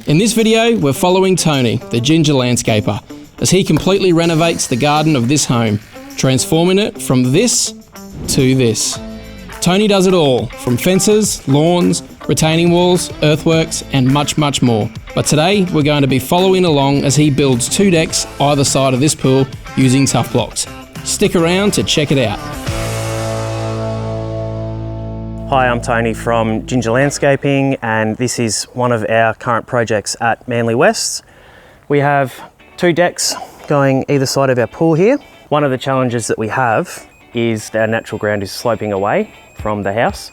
In this video, we're following Tony, the ginger landscaper, as he completely renovates the garden of this home, transforming it from this to this. Tony does it all, from fences, lawns, retaining walls, earthworks, and much, much more. But today, we're going to be following along as he builds 2 decks either side of this pool using TuffBlocks. Stick around to check it out. Hi, I'm Tony from Ginger Landscaping, and this is one of our current projects at Manly West. We have 2 decks going either side of our pool here. One of the challenges that we have is our natural ground is sloping away from the house.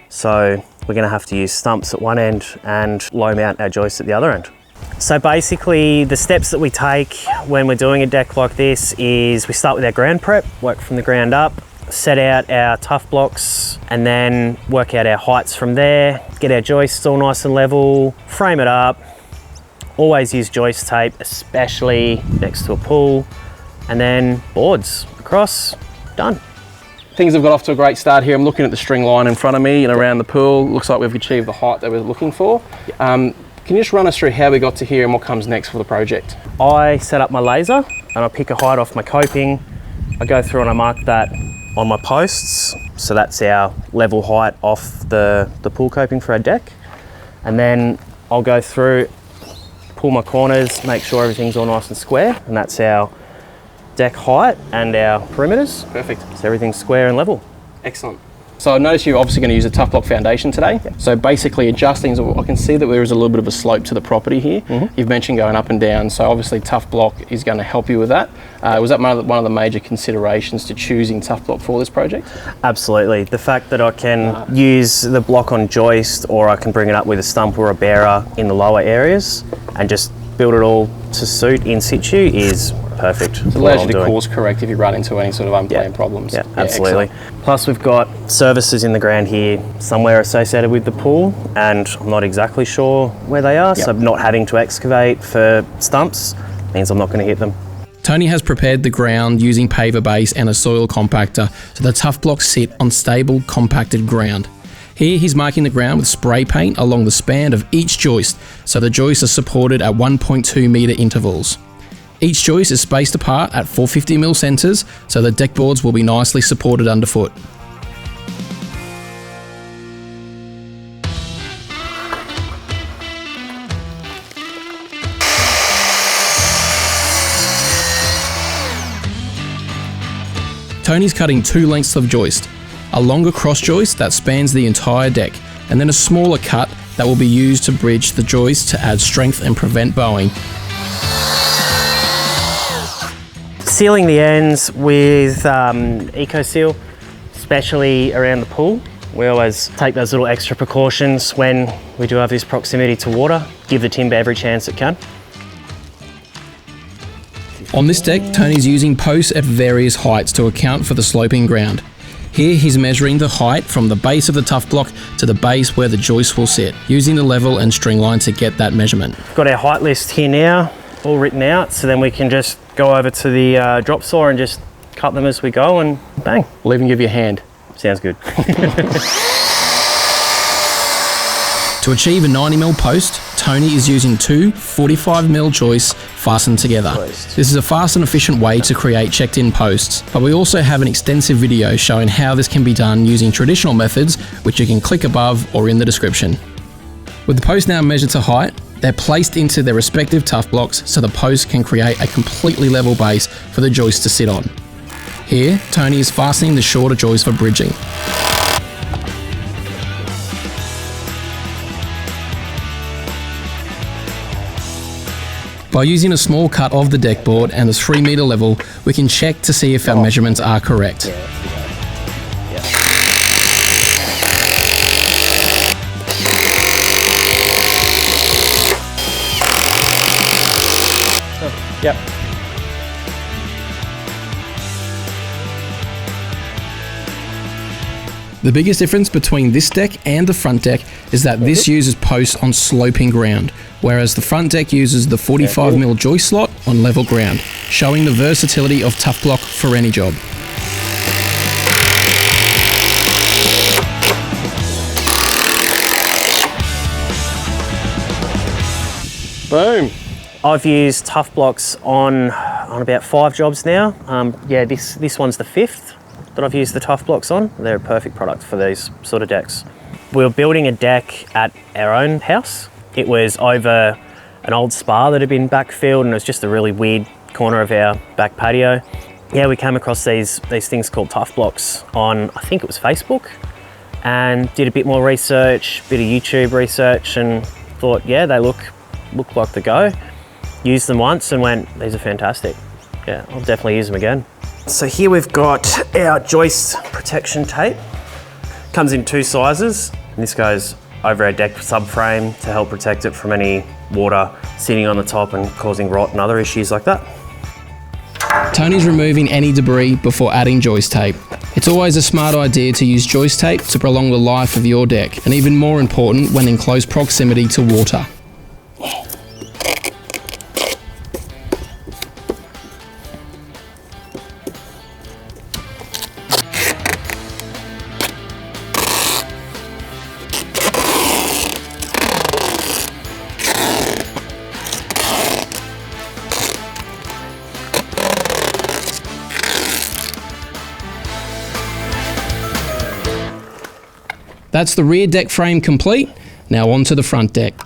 So we're going to have to use stumps at one end and low mount our joists at the other end. So basically the steps that we take when we're doing a deck like this is we start with our ground prep, work from the ground up, set out our tough blocks, and then work out our heights from there, get our joists all nice and level, frame it up. Always use joist tape, especially next to a pool, and then boards across, done. Things have got off to a great start here. I'm looking at the string line in front of me and around the pool. Looks like we've achieved the height that we're looking for. Can you just run us through how we got to here and what comes next for the project? I set up my laser and I pick a height off my coping. I go through and I mark that on my posts. So that's our level height off the pool coping for our deck. And then I'll go through, pull my corners, make sure everything's all nice and square. And that's our deck height and our perimeters. Perfect. So everything's square and level. Excellent. So I noticed you're obviously going to use a tough block foundation today. Yep. So basically adjusting, I can see that there is a little bit of a slope to the property here. Mm-hmm. You've mentioned going up and down, so obviously tough block is going to help you with that. Was that one of the major considerations to choosing tough block for this project? Absolutely. The fact that I can use the block on joist, or I can bring it up with a stump or a bearer in the lower areas and just build it all to suit in situ is perfect. It allows you to course correct if you run into any sort of unplanned problems. Yeah, absolutely. Excellent. Plus we've got services in the ground here somewhere associated with the pool, and I'm not exactly sure where they are, so not having to excavate for stumps means I'm not going to hit them. Tony has prepared the ground using paver base and a soil compactor, so the tough blocks sit on stable, compacted ground. Here he's marking the ground with spray paint along the span of each joist, so the joists are supported at 1.2 metre intervals. Each joist is spaced apart at 450mm centres, so the deck boards will be nicely supported underfoot. Tony's cutting 2 lengths of joist, a longer cross joist that spans the entire deck, and then a smaller cut that will be used to bridge the joist to add strength and prevent bowing. Sealing the ends with Eco-Seal, especially around the pool. We always take those little extra precautions when we do have this proximity to water, give the timber every chance it can. On this deck, Tony's using posts at various heights to account for the sloping ground. Here he's measuring the height from the base of the tough block to the base where the joist will sit, using the level and string line to get that measurement. We've got our height list here now, all written out, so then we can just go over to the drop saw and just cut them as we go and bang. We'll even give you a hand. Sounds good. To achieve a 90mm post, Tony is using 2 45mm joists fastened together. This is a fast and efficient way to create checked-in posts, but we also have an extensive video showing how this can be done using traditional methods, which you can click above or in the description. With the posts now measured to height, they're placed into their respective tough blocks so the post can create a completely level base for the joist to sit on. Here, Tony is fastening the shorter joist for bridging. By using a small cut of the deck board and the 3 metre level, we can check to see if our measurements are correct. Yep. The biggest difference between this deck and the front deck is that this uses posts on sloping ground, whereas the front deck uses the 45mm joist slot on level ground, showing the versatility of tough block for any job. Boom. I've used TuffBlocks on about 5 jobs now. Yeah, this one's the 5th that I've used the TuffBlocks on. They're a perfect product for these sort of decks. We were building a deck at our own house. It was over an old spa that had been backfilled, and it was just a really weird corner of our back patio. Yeah, we came across these things called TuffBlocks on, I think it was Facebook, and did a bit more research, bit of YouTube research, and thought, yeah, they look like the go. Used them once and went, these are fantastic. Yeah, I'll definitely use them again. So here we've got our joist protection tape. Comes in 2 sizes, and this goes over our deck subframe to help protect it from any water sitting on the top and causing rot and other issues like that. Tony's removing any debris before adding joist tape. It's always a smart idea to use joist tape to prolong the life of your deck, and even more important when in close proximity to water. That's the rear deck frame complete. Now on to the front deck.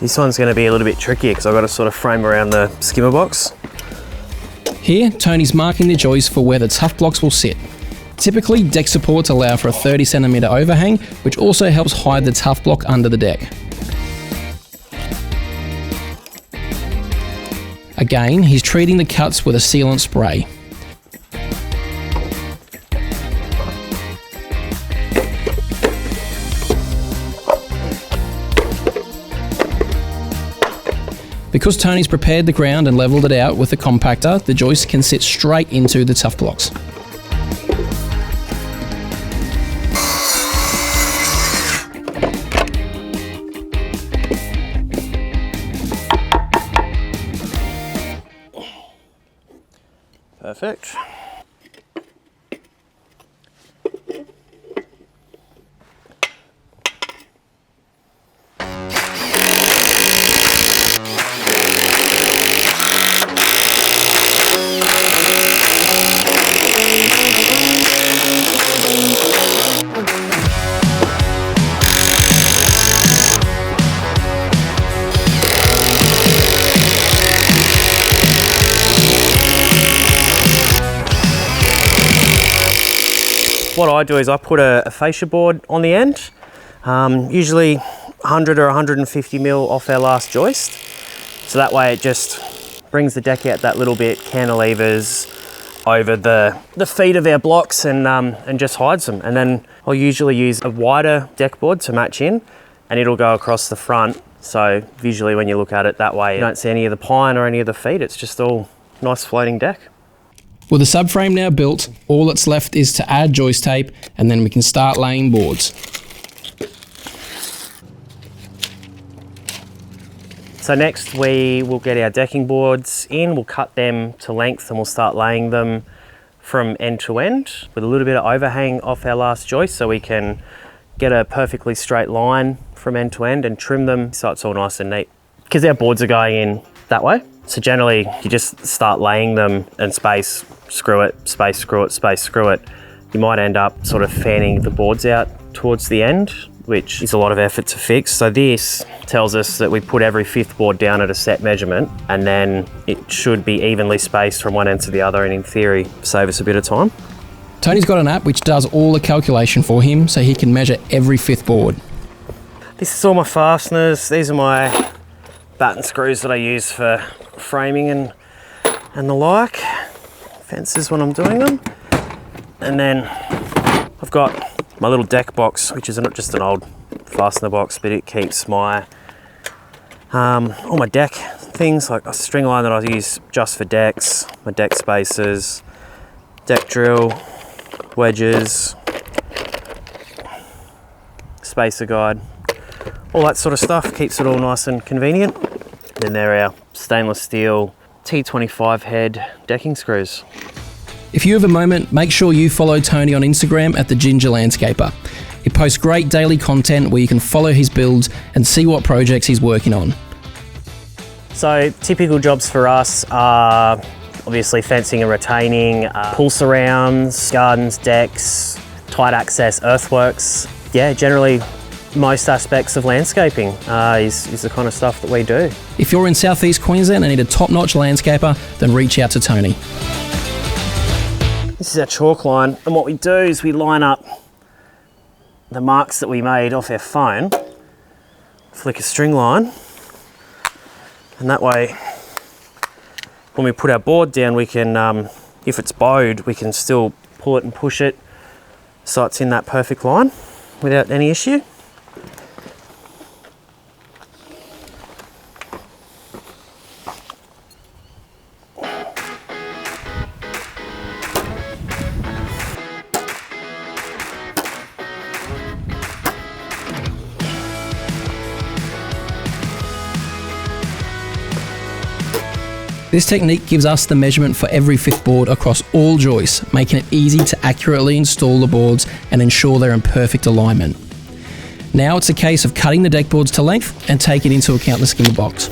This one's going to be a little bit trickier because I've got to sort of frame around the skimmer box. Here, Tony's marking the joist for where the TuffBlocks will sit. Typically, deck supports allow for a 30cm overhang, which also helps hide the TuffBlock under the deck. Again, he's treating the cuts with a sealant spray. Because Tony's prepared the ground and levelled it out with a compactor, the joist can sit straight into the TuffBlocks. Perfect. What I do is I put a fascia board on the end, usually 100 or 150 mil off our last joist. So that way it just brings the deck out that little bit, cantilevers over the feet of our blocks and just hides them. And then I'll usually use a wider deck board to match in, and it'll go across the front. So visually when you look at it that way, you don't see any of the pine or any of the feet. It's just all nice floating deck. With the subframe now built, all that's left is to add joist tape, and then we can start laying boards. So next we will get our decking boards in, we'll cut them to length and we'll start laying them from end to end with a little bit of overhang off our last joist so we can get a perfectly straight line from end to end and trim them so it's all nice and neat. Because our boards are going in that way. So generally you just start laying them and space, screw it, space, screw it, space, screw it. You might end up sort of fanning the boards out towards the end, which is a lot of effort to fix. So this tells us that we put every 5th board down at a set measurement, and then it should be evenly spaced from one end to the other, and in theory, save us a bit of time. Tony's got an app which does all the calculation for him so he can measure every 5th board. This is all my fasteners. These are my batten screws that I use for framing and the like. Fences when I'm doing them. And then I've got my little deck box, which is not just an old fastener box, but it keeps my all my deck things, like a string line that I use just for decks, my deck spacers, deck drill, wedges, spacer guide, all that sort of stuff. Keeps it all nice and convenient. Then there are our stainless steel T25 head decking screws. If you have a moment, make sure you follow Tony on Instagram at The Ginger Landscaper. He posts great daily content where you can follow his builds and see what projects he's working on. So typical jobs for us are obviously fencing and retaining, pool surrounds, gardens, decks, tight access, earthworks. Yeah, generally most aspects of landscaping is the kind of stuff that we do. If you're in Southeast Queensland and need a top-notch landscaper, then reach out to Tony. This is our chalk line, and what we do is we line up the marks that we made off our phone, flick a string line, and that way when we put our board down we can, if it's bowed, we can still pull it and push it so it's in that perfect line without any issue. This technique gives us the measurement for every fifth board across all joists, making it easy to accurately install the boards and ensure they're in perfect alignment. Now it's a case of cutting the deck boards to length and taking into account the skimmer box.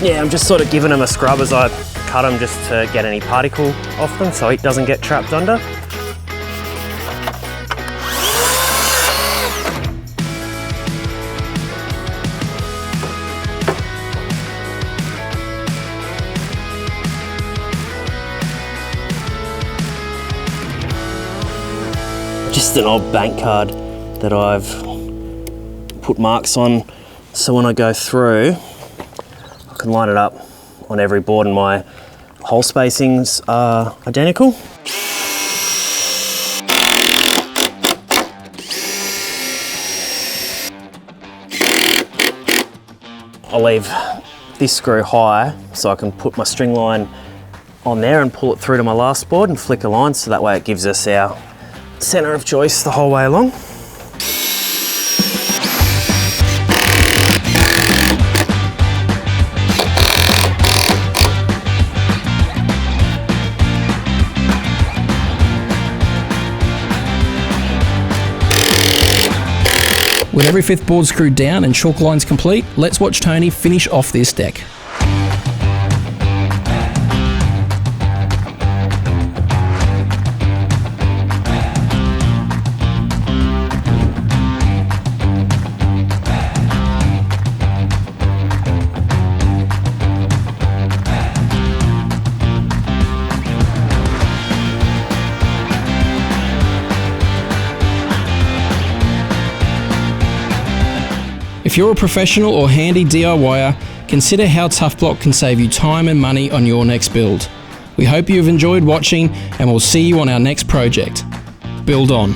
Yeah, I'm just sort of giving them a scrub as I cut them just to get any particle off them so it doesn't get trapped under. Just an old bank card that I've put marks on so when I go through I can line it up on every board and my hole spacings are identical. I'll leave this screw high so I can put my string line on there and pull it through to my last board and flick a line so that way it gives us our centre of joist the whole way along. With every fifth board screwed down and chalk lines complete, let's watch Tony finish off this deck. If you're a professional or handy DIYer, consider how TuffBlock can save you time and money on your next build. We hope you've enjoyed watching and we'll see you on our next project. Build on.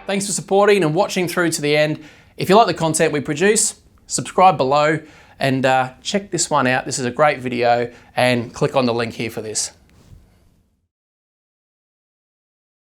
Thanks for supporting and watching through to the end. If you like the content we produce, subscribe below and check this one out. This is a great video and click on the link here for this.